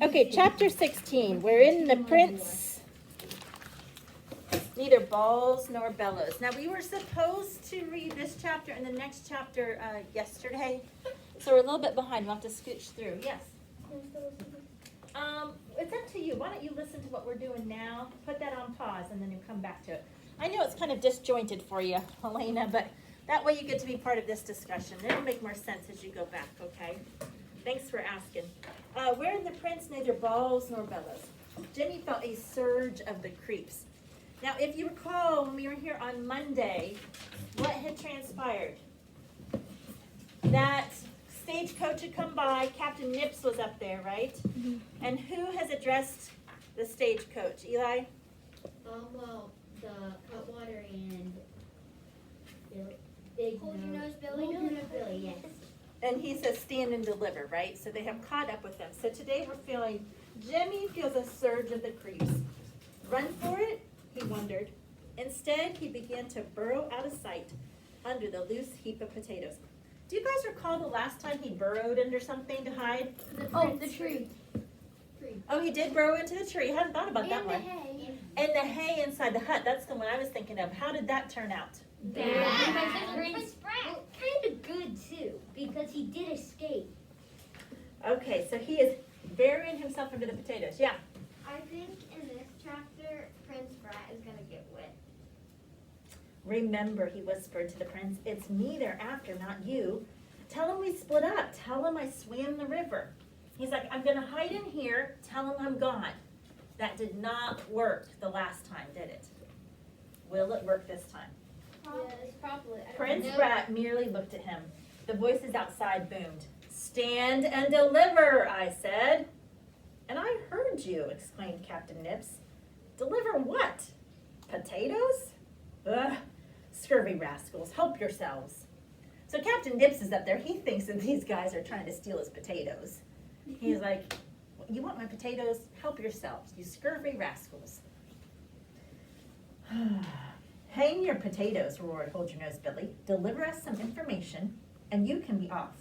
Okay, chapter 16. We're in the prince, neither balls nor bellows. Now, we were supposed to read this chapter and the next chapter yesterday, so we're a little bit behind. We'll have to scooch through. Yes? It's up to you. Why don't you listen to what we're doing now, put that on pause, and then you come back to it. I know it's kind of disjointed for you, Elena, but that way you get to be part of this discussion. It'll make more sense as you go back, okay? Thanks for asking. We're in the prince, neither balls nor bellows. Jimmy felt a surge of the creeps. Now, if you recall, when we were here on Monday, what had transpired? That stagecoach had come by, Captain Nips was up there, right? Mm-hmm. And who has addressed the stagecoach? Eli? Well, the Cutwater and Big Hold your nose, Billy. Hold your nose, Billy, yes. And he says stand and deliver, right? So they have caught up with them. So today we're feeling, Jimmy feels a surge of the creeps. Run for it? He wondered. Instead, he began to burrow out of sight under the loose heap of potatoes. Do you guys recall the last time he burrowed under something to hide? The tree. Oh, he did burrow into the tree. I hadn't thought about that And one. the hay. And the hay inside the hut. That's the one I was thinking of. How did that turn out? Prince Well, kind of good too, because he did escape. Okay, so he is burying himself under the potatoes. Yeah. I think in this chapter, Prince Brat is gonna get wet. Remember, he whispered to the prince, it's me they're after, not you. Tell him we split up. Tell him I swam the river. He's like, I'm going to hide in here. Tell him I'm gone. That did not work the last time, did it? Will it work this time? Yes, probably. Prince Brat merely looked at him. The voices outside boomed. Stand and deliver, I said. And I heard you, exclaimed Captain Nips. Deliver what? Potatoes? Ugh, scurvy rascals, help yourselves. So Captain Nips is up there. He thinks that these guys are trying to steal his potatoes. He's like, you want my potatoes? Help yourselves, you scurvy rascals. Hang your potatoes, roared Hold Your Nose Billy. Deliver us some information, and you can be off.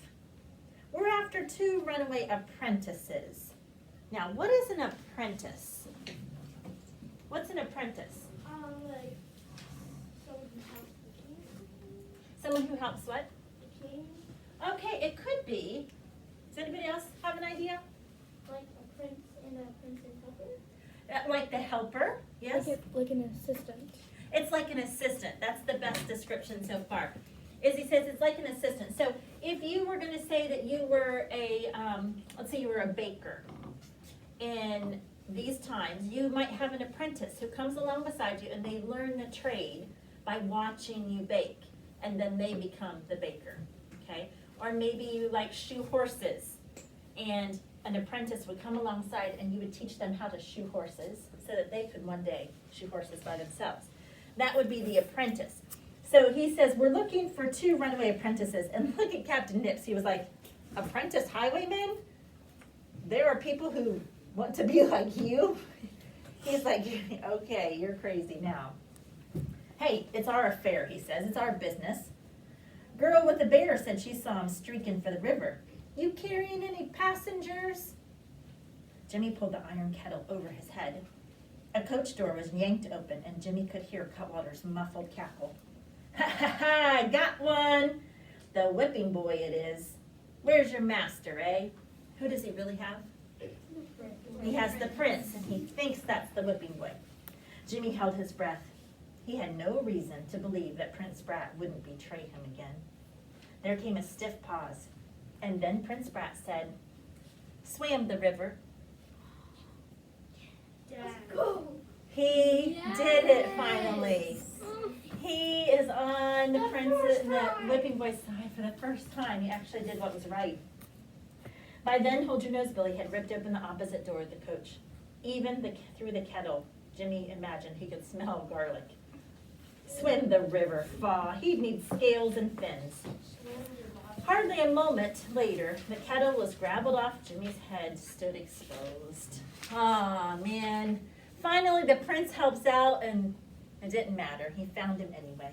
We're after 2 runaway apprentices. Now, what is an apprentice? What's an apprentice? Like someone who helps the king. Someone who helps what? The king. Okay, it could be. Does anybody else have an idea? Like a prince and a princess helper. Like the helper, yes? Like an assistant. It's like an assistant. That's the best description so far. Is he says it's like an assistant. So if you were going to say that you were a, let's say you were a baker. In these times, you might have an apprentice who comes along beside you and they learn the trade by watching you bake. And then they become the baker, okay? Or maybe you like shoe horses and an apprentice would come alongside and you would teach them how to shoe horses so that they could one day shoe horses by themselves. That would be the apprentice. So he says, we're looking for 2 runaway apprentices. And look at Captain Nips. He was like, apprentice highwaymen? There are people who want to be like you? He's like, okay, you're crazy now. Hey, it's our affair, he says. It's our business. Girl with the bear said she saw him streaking for the river. You carrying any passengers? Jimmy pulled the iron kettle over his head. A coach door was yanked open, and Jimmy could hear Cutwater's muffled cackle. Ha ha ha, got one! The whipping boy it is. Where's your master, eh? Who does he really have? He has the prince, and he thinks that's the whipping boy. Jimmy held his breath. He had no reason to believe that Prince Brat wouldn't betray him again. There came a stiff pause, and then Prince Brat said, swam the river. Go. He did it finally. He is on the whipping boy's side for the first time. He actually did what was right. By then, Hold Your Nose Billy had ripped open the opposite door of the coach. Even through the kettle, Jimmy imagined he could smell garlic. Swim the river, faw. He'd need scales and fins. Hardly a moment later, the kettle was grabbled off Jimmy's head, stood exposed. Aw, man. Finally, the prince helps out, and it didn't matter. He found him anyway.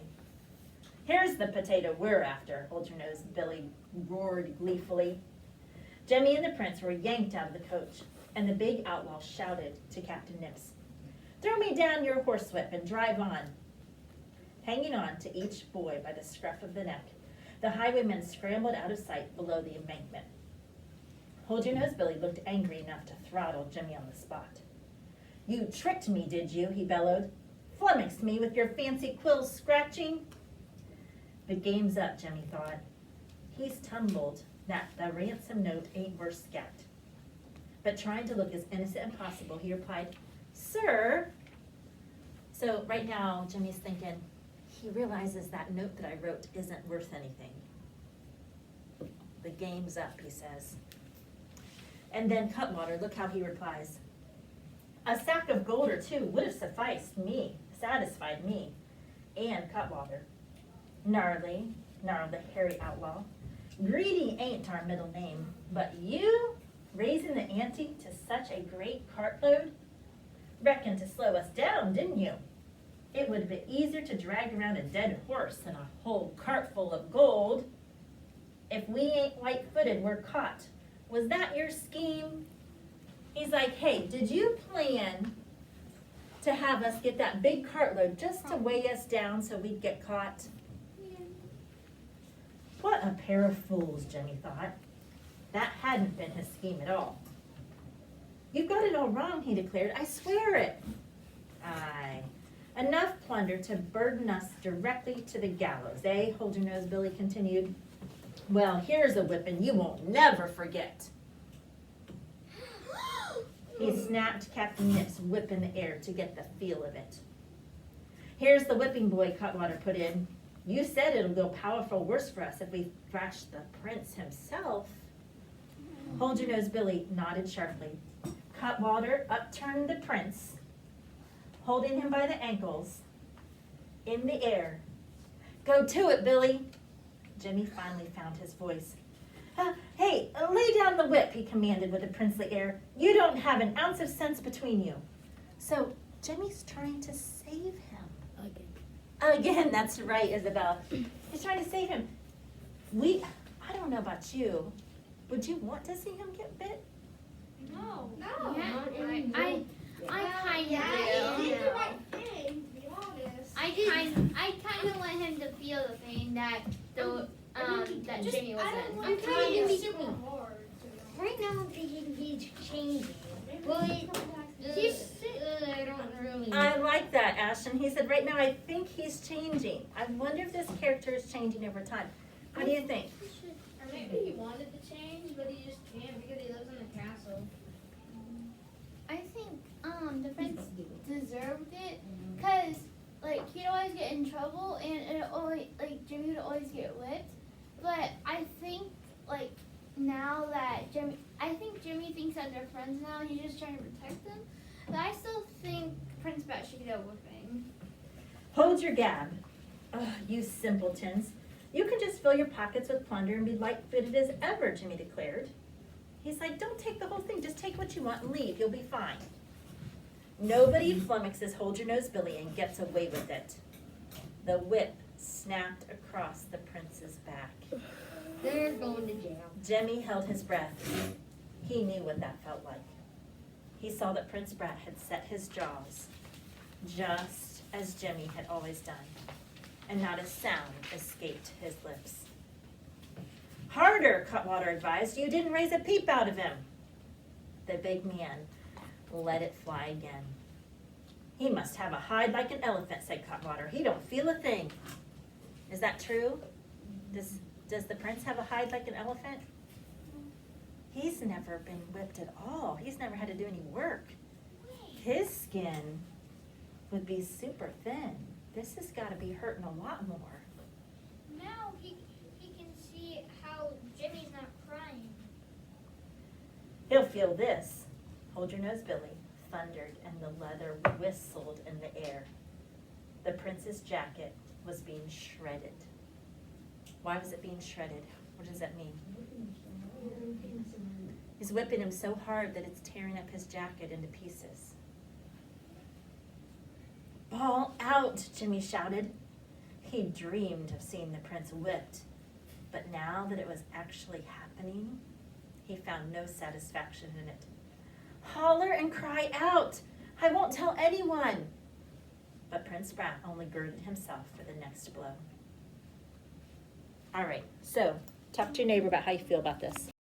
Here's the potato we're after, Hold Your Nose Billy roared gleefully. Jimmy and the prince were yanked out of the coach, and the big outlaw shouted to Captain Nips, "Throw me down your horsewhip and drive on." Hanging on to each boy by the scruff of the neck, the highwaymen scrambled out of sight below the embankment. Hold Your Nose Billy looked angry enough to throttle Jimmy on the spot. "You tricked me, did you?" he bellowed. "Flummoxed me with your fancy quills scratching?" The game's up, Jimmy thought. He's tumbled that the ransom note ain't worth scat. But trying to look as innocent as possible, he replied, "Sir." So right now, Jimmy's thinking, he realizes that note that I wrote isn't worth anything. The game's up, he says. And then Cutwater, look how he replies. "A sack of gold or two would have satisfied me, and Cutwater." "Gnarly," snarled the hairy outlaw. "Greedy ain't our middle name, but you, raising the ante to such a great cartload, reckoned to slow us down, didn't you? It would have been easier to drag around a dead horse than a whole cart full of gold. If we ain't white-footed, we're caught. Was that your scheme?" He's like, "Hey, did you plan to have us get that big cartload just to weigh us down so we'd get caught?" What a pair of fools, Jimmy thought. That hadn't been his scheme at all. "You've got it all wrong," he declared. "I swear it." "Aye. Enough plunder to burden us directly to the gallows, eh?" Hold Your Nose Billy continued. "Well, here's a whipping you won't never forget." He snapped Captain Nips' whip in the air to get the feel of it. "Here's the whipping boy," Cutwater put in. "You said it'll go powerful worse for us if we thrash the prince himself." Hold Your Nose Billy nodded sharply. Cutwater upturned the prince, holding him by the ankles, in the air. "Go to it, Billy." Jimmy finally found his voice. Hey, lay down the whip," he commanded with a princely air. "You don't have an ounce of sense between you." So Jimmy's trying to save him. Again, that's right, Isabel. He's trying to save him. I don't know about you. Would you want to see him get bit? No. Yeah, I I yeah, kind he did the of right thing, to be honest. I kind of want him to feel the pain that that Jimmy was I don't in. want I'm to kind be of super hard, to be honest. right now. I'm thinking he's changing, but I don't really. I like that, Ashton. He said, right now I think he's changing. I wonder if this character is changing over time. What do you think? Or maybe he wanted to change, but he just can't because he lives in the castle. I think the prince deserved it, cause like he'd always get in trouble and it always Jimmy would always get whipped. But I think like now that Jimmy thinks that they're friends now. He's just trying to protect them. But I still think Prince Bat should get a whipping. Hold your gab. Ugh, you simpletons. You can just fill your pockets with plunder and be light-footed as ever, Jimmy declared. He's like, don't take the whole thing. Just take what you want and leave. You'll be fine. Nobody flummoxes Hold Your Nose Billy and gets away with it. The whip snapped across the prince's back. They're going to jail. Jimmy held his breath. He knew what that felt like. He saw that Prince Brat had set his jaws, just as Jimmy had always done, and not a sound escaped his lips. Harder, Cutwater advised. You didn't raise a peep out of him. The big man let it fly again. He must have a hide like an elephant, said Cutwater. He don't feel a thing. Is that true? Does the prince have a hide like an elephant? He's never been whipped at all. He's never had to do any work. His skin would be super thin. This has got to be hurting a lot more. Now he can see how Jimmy's not crying. He'll feel this. Hold Your Nose Billy thundered, and the leather whistled in the air. The prince's jacket was being shredded. Why was it being shredded? What does that mean? He's whipping him so hard that it's tearing up his jacket into pieces. Ball out, Jimmy shouted. He dreamed of seeing the prince whipped, but now that it was actually happening, He found no satisfaction in it. Holler and cry out. I won't tell anyone. But Prince Bratt only girded himself for the next blow. All right, so talk to your neighbor about how you feel about this.